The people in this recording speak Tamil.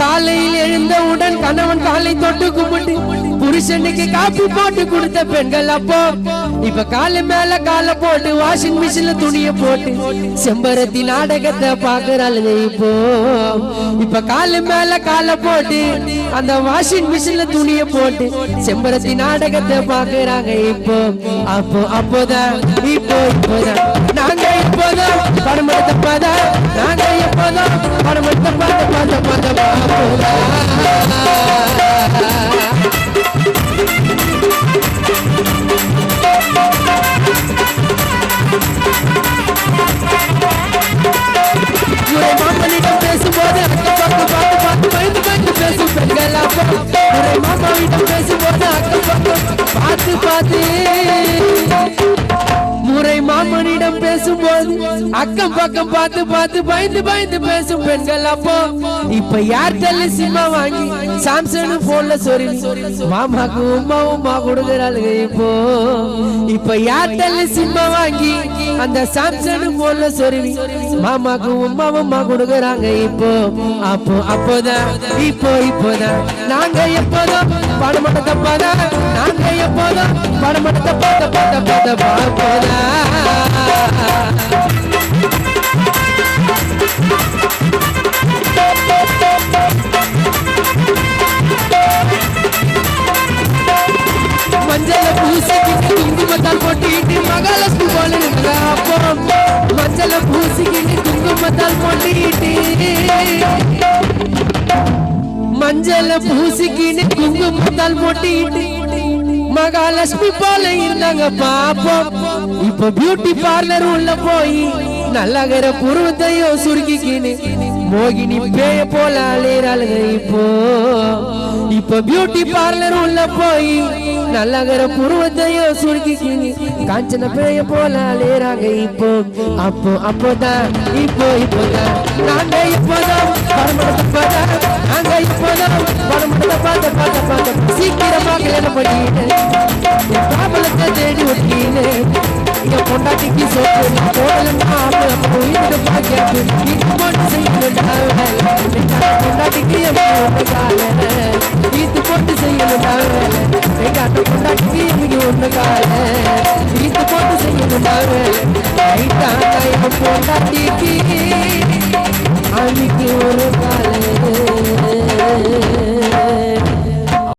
காலையில் எழுந்தவுடன் கணவன் காலை தொட்டு கும்பிட்டு புருஷனுக்கு காப்பி போட்டு கொடுத்த பெண்கள் அப்போ இப்ப காலை மேல காலை போட்டு வாஷிங் மிஷின்ல துணியை போட்டு செம்பருத்தி நாடகத்தை பாக்குறாளுங்க. இப்ப காலை மேல காலை போட்டு அந்த வாஷிங் மிஷின்ல துணியை போட்டு செம்பருத்தி நாடகத்தை பாக்குறாங்க. அப்போதான் இப்போதான் நாங்க இப்போதான் படம் எடுத்த பாதா நாங்க எப்போதான் படம் எடுத்த பாத மாமனிடம் பேசும்போது பார்த்து பேசும் பெண்கள் மாமாவிடம் பேசும்போது பார்த்து முறை மாமனிடம் பேசும்போது அக்கம் பக்கம் பார்த்து பயந்து பேசும் பெண்கள் அப்போ இப்ப ஏர்டெல் சிம்மா வாங்கி சாம்சங் போன்ல சொரி மாமாக்கு உமா கொடுக்குறாளுங்க. இப்ப ஏர்டெல் சிம்மா வாங்கி அந்த சாம்சங் போன்ல சொருவி மாமாக்கு உமா கொடுக்குறாங்க. அப்போதான் இப்போதான் நாங்க எப்போதும் படமட்ட தப்பாதான் நாங்க எப்போதும் படமட்ட பார்ப்போதான். மஞ்சள பூசிக்கிட்டு குங்குமத்தால் போட்டிட்டு மகாலட்சுமி போல இருந்தா. அப்போ மஞ்சள பூசிக்கிட்டு குங்குமத்தால் போட்டிட்டு மஞ்சள பூசிக்கிட்டு குங்குமத்தால் போட்டிட்டு மகாலட்சுமி போல இருந்தாங்க பாப்போம். இப்ப பியூட்டி பார்லர் உள்ள போய் நல்லகர புருவத்தையோ சுருக்கிக்கின்னு மோகினி பேய போல அலையறாளுங்க. இப்ப பியூட்டி பார்லர் உள்ள போய் நல்லகர புருவத்தையோ சுருக்கிக்கின்னு காஞ்சன பேய போல அலையறாங்க. அப்போதான் இப்போதான் நாங்க இப்போதான் பரமடத்தை நாங்க இப்போதான் பரமடத்தை பார்த்த சீக்கிரமா கல்யாணம் பண்ணிட்டு பாபலத்தை தேடி ஒட்டின்னு இங்க பொண்டாட்டிக்கு சொத்து போடலன்னா வீட்டு பாக்கியாப்பு இது போட்டு செய்யணுண்டா பொண்டாட்டிக்கு இது போட்டு செய்யணுண்டா எங்க அண்ணன் பொண்டாட்டிக்கு எனக்கு ஒண்ணு கால இது போட்டு செய்யணுண்டா பொண்டாட்டிக்கு அன்னைக்கு ஒரு கால